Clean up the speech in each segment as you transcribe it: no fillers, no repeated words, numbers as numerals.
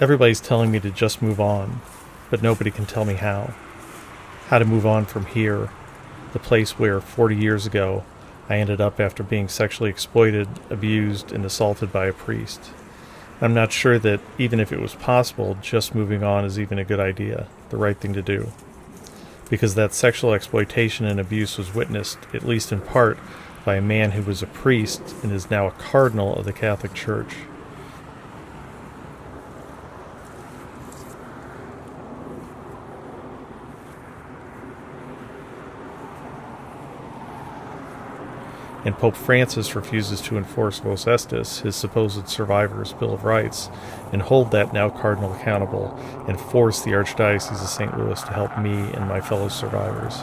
Everybody's telling me to just move on, but nobody can tell me how. How to move on from here, the place where 40 years ago I ended up after being sexually exploited, abused, and assaulted by a priest. I'm not sure that even if it was possible, just moving on is even a good idea, the right thing to do. Because that sexual exploitation and abuse was witnessed, at least in part, by a man who was a priest and is now a cardinal of the Catholic Church. And Pope Francis refuses to enforce Vos Estis, his supposed survivor's Bill of Rights, and hold that now cardinal accountable, and force the Archdiocese of St. Louis to help me and my fellow survivors.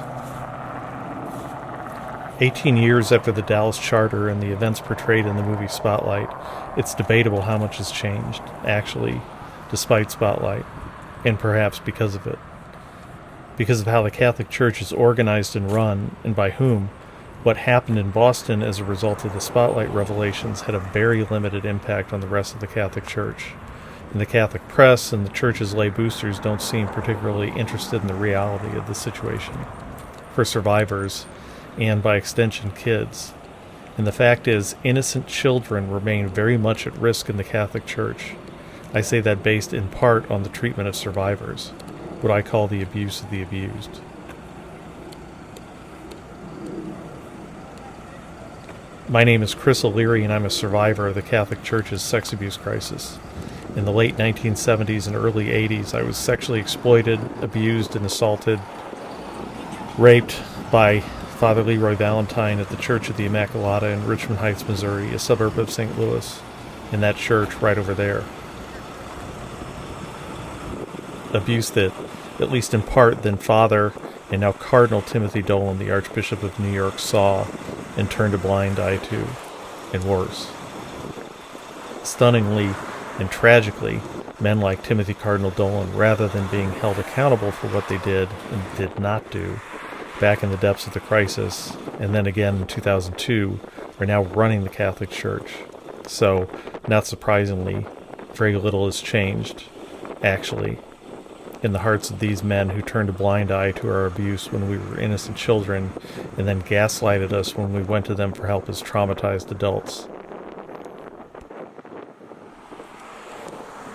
18 years after the Dallas Charter and the events portrayed in the movie Spotlight, it's debatable how much has changed, actually, despite Spotlight, and perhaps because of it. Because of how the Catholic Church is organized and run, and by whom. What happened in Boston as a result of the Spotlight revelations had a very limited impact on the rest of the Catholic Church. And the Catholic press and the Church's lay boosters don't seem particularly interested in the reality of the situation. For survivors, and by extension kids. And the fact is, innocent children remain very much at risk in the Catholic Church. I say that based in part on the treatment of survivors, what I call the abuse of the abused. My name is Chris O'Leary, and I'm a survivor of the Catholic Church's sex abuse crisis. In the late 1970s and early 80s, I was sexually exploited, abused, and assaulted, raped by Father LeRoy Valentine at the Church of the Immacolata in Richmond Heights, Missouri, a suburb of St. Louis, in that church right over there. Abuse that, at least in part, then Father and now Cardinal Timothy Dolan, the Archbishop of New York, saw and turned a blind eye to, and worse. Stunningly and tragically, men like Timothy Cardinal Dolan, rather than being held accountable for what they did and did not do, back in the depths of the crisis, and then again in 2002, are now running the Catholic Church. So, not surprisingly, very little has changed, actually, in the hearts of these men who turned a blind eye to our abuse when we were innocent children and then gaslighted us when we went to them for help as traumatized adults.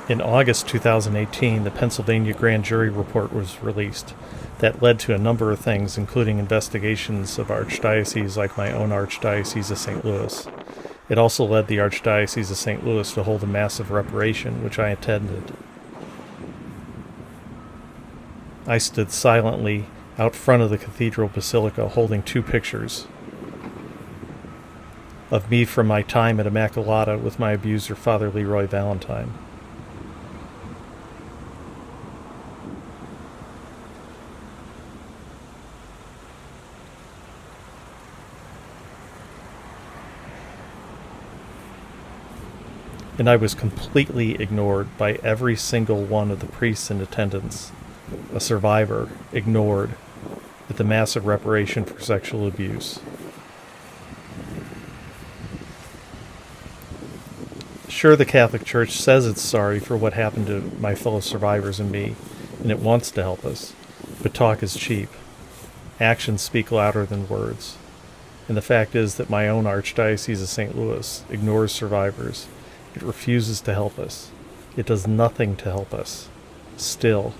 In August 2018, the Pennsylvania grand jury report was released. That led to a number of things, including investigations of archdioceses like my own Archdiocese of St. Louis. It also led the Archdiocese of St. Louis to hold a massive reparation, which I attended. I stood silently out front of the cathedral basilica holding two pictures of me from my time at Immacolata with my abuser, Father LeRoy Valentine. And I was completely ignored by every single one of the priests in attendance. A survivor, ignored, at the massive reparation for sexual abuse. Sure, the Catholic Church says it's sorry for what happened to my fellow survivors and me, and it wants to help us, but talk is cheap. Actions speak louder than words. And the fact is that my own Archdiocese of St. Louis ignores survivors. It refuses to help us. It does nothing to help us. Still.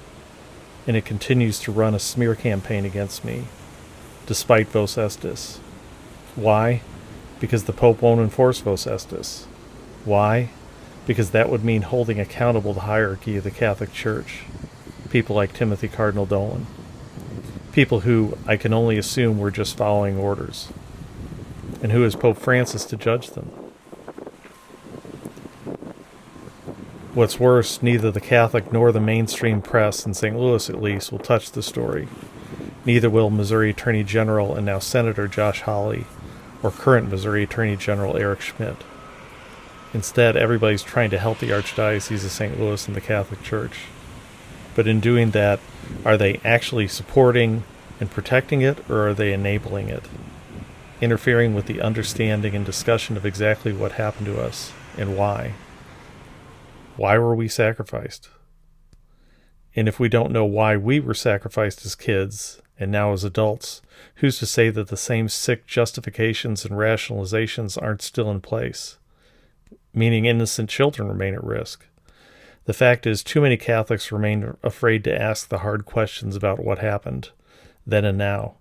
And it continues to run a smear campaign against me, despite Vos Estis. Why? Because the Pope won't enforce Vos Estis. Why? Because that would mean holding accountable the hierarchy of the Catholic Church, people like Timothy Cardinal Dolan, people who I can only assume were just following orders, and who is Pope Francis to judge them? What's worse, neither the Catholic nor the mainstream press, in St. Louis at least, will touch the story. Neither will Missouri Attorney General and now Senator Josh Hawley, or current Missouri Attorney General Eric Schmidt. Instead, everybody's trying to help the Archdiocese of St. Louis and the Catholic Church. But in doing that, are they actually supporting and protecting it, or are they enabling it? Interfering with the understanding and discussion of exactly what happened to us, and why. Why were we sacrificed? And if we don't know why we were sacrificed as kids and now as adults, who's to say that the same sick justifications and rationalizations aren't still in place? Meaning innocent children remain at risk. The fact is, too many Catholics remain afraid to ask the hard questions about what happened, then and now.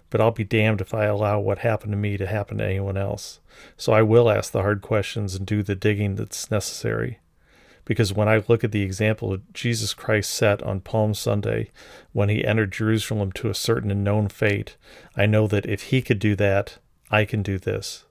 But I'll be damned if I allow what happened to me to happen to anyone else. So I will ask the hard questions and do the digging that's necessary. Because when I look at the example Jesus Christ set on Palm Sunday, when he entered Jerusalem to a certain and known fate, I know that if he could do that, I can do this.